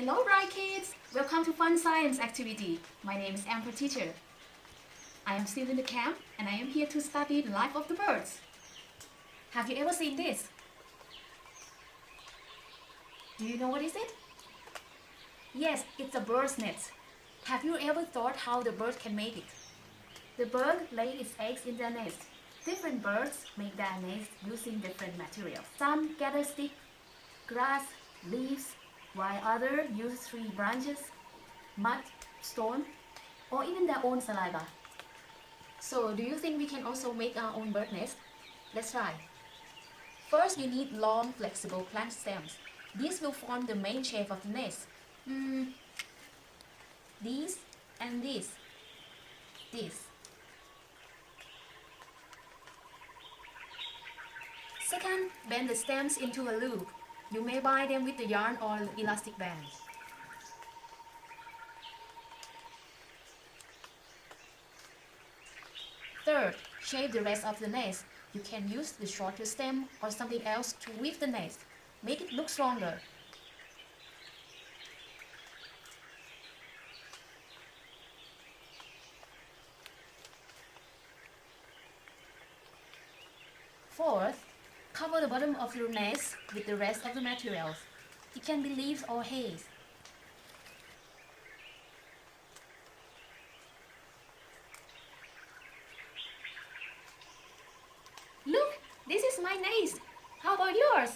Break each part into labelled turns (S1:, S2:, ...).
S1: Hello Bright Kids! Welcome to Fun Science Activity. My name is Amber Teacher. I am still in the camp and I am here to study the life of the birds. Have you ever seen this? Do you know what is it? Yes, it's a bird's nest. Have you ever thought how the bird can make it? The bird lays its eggs in their nest. Different birds make their nest using different materials. Some gather sticks, grass, leaves, while others use tree branches, mud, stone, or even their own saliva. So, do you think we can also make our own bird nest? Let's try. First, you need long, flexible plant stems. These will form the main shape of the nest. These and these. This. Second, bend the stems into a loop. You may bind them with the yarn or elastic band. Third, shape the rest of the nest. You can use the shorter stem or something else to weave the nest. Make it look stronger. Fourth, cover the bottom of your nest with the rest of the materials. It can be leaves or hay. Look, this is my nest. How about yours?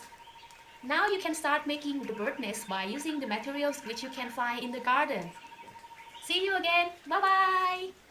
S1: Now you can start making the bird nest by using the materials which you can find in the garden. See you again. Bye bye.